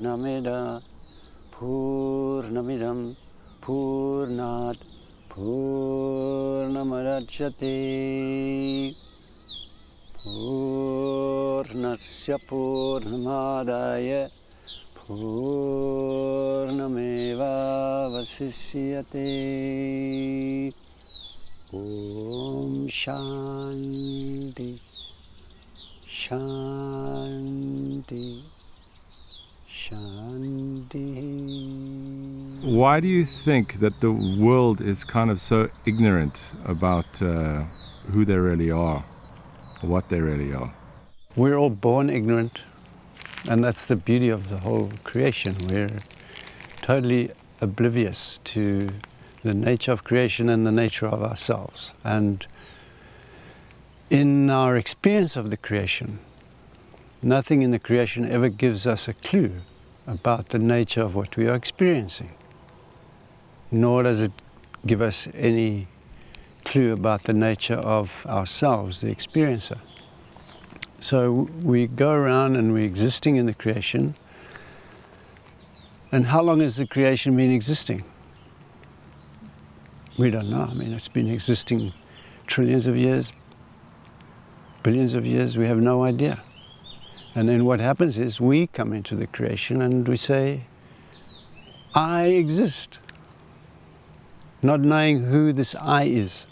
Purnamida Purnamidam Purnat Purnamadachyate Purnasya Purnamadaya Purnameva Vasishyate. Om Shanti Shanti Shanti. Why do you think that the world is kind of so ignorant about who they really are, what they really are? We're all born ignorant, and that's the beauty of the whole creation. We're totally oblivious to the nature of creation and the nature of ourselves. And in our experience of the creation, nothing in the creation ever gives us a clue about the nature of what we are experiencing. Nor does it give us any clue about the nature of ourselves, the experiencer. So we go around and we're existing in the creation. And how long has the creation been existing? We don't know. I mean, it's been existing trillions of years, billions of years, we have no idea. And then what happens is we come into the creation and we say, I exist. Not knowing who this I is.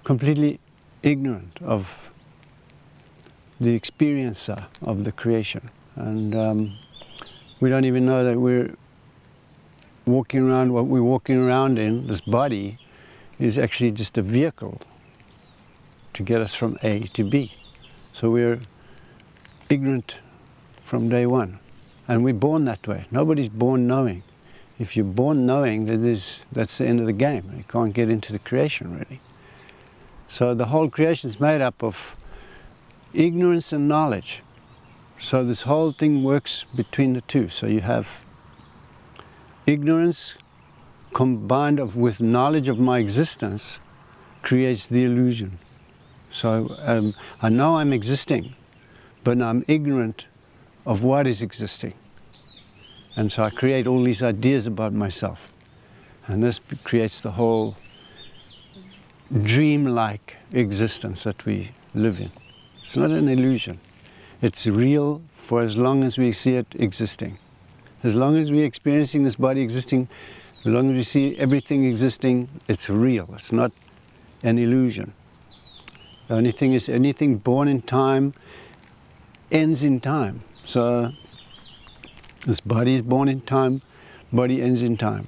Completely ignorant of the experiencer of the creation. And we don't even know that we're walking around, what we're walking around in, this body, is actually just a vehicle to get us from A to B. So we're ignorant from day one. And we're born that way. Nobody's born knowing. If you're born knowing, then that's the end of the game. You can't get into the creation, really. So the whole creation is made up of ignorance and knowledge. So this whole thing works between the two. So you have ignorance combined with knowledge of my existence creates the illusion. So I know I'm existing, but I'm ignorant of what is existing. And so I create all these ideas about myself. And this creates the whole dreamlike existence that we live in. It's not an illusion. It's real for as long as we see it existing. As long as we're experiencing this body existing, as long as we see everything existing, it's real. It's not an illusion. The only thing is, anything born in time ends in time. So this body is born in time, body ends in time.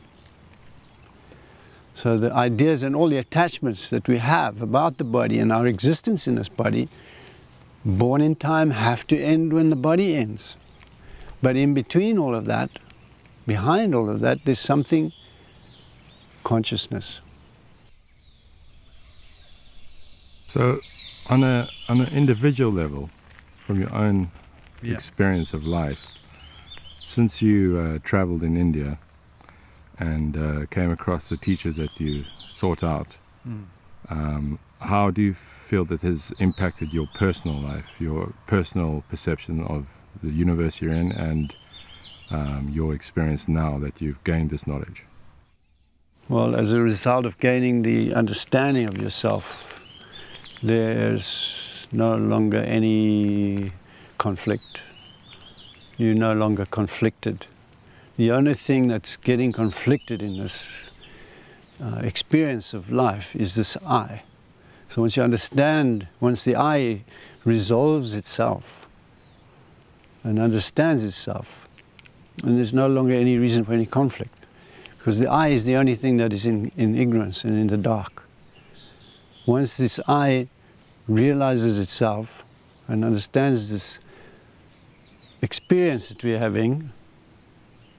So the ideas and all the attachments that we have about the body and our existence in this body, born in time, have to end when the body ends. But in between all of that, behind all of that, there's something, consciousness. So on an individual level, from your own experience of life, since you traveled in India and came across the teachers that you sought out, how do you feel that has impacted your personal life, your personal perception of the universe you're in, and your experience now that you've gained this knowledge? Well, as a result of gaining the understanding of yourself, there's no longer any conflict. You're no longer conflicted. The only thing that's getting conflicted in this experience of life is this I. So once you understand, once the I resolves itself and understands itself, and there's no longer any reason for any conflict, because the I is the only thing that is in ignorance and in the dark. Once this I realizes itself and understands this experience that we're having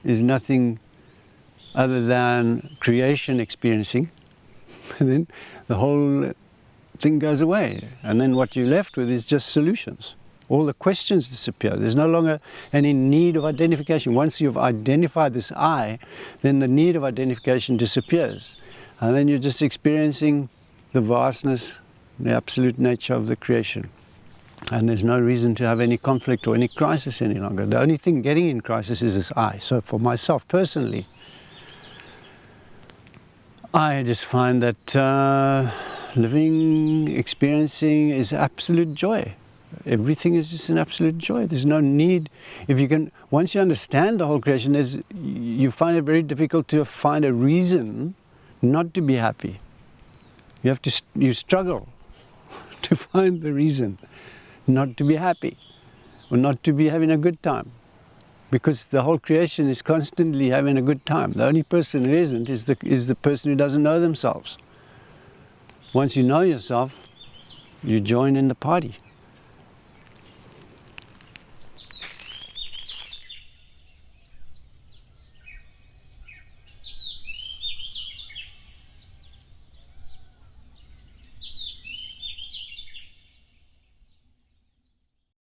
is nothing other than creation experiencing, and then the whole thing goes away. And then what you're left with is just solutions. All the questions disappear. There's no longer any need of identification. Once you've identified this I, then the need of identification disappears. And then you're just experiencing the vastness, the absolute nature of the creation. And there's no reason to have any conflict or any crisis any longer. The only thing getting in crisis is I. So for myself personally, I just find that living, experiencing is absolute joy. Everything is just an absolute joy. There's no need. If you can, once you understand the whole creation, you find it very difficult to find a reason not to be happy. You struggle to find the reason not to be happy or not to be having a good time, because the whole creation is constantly having a good time. The only person who isn't is the person who doesn't know themselves. Once you know yourself, you join in the party.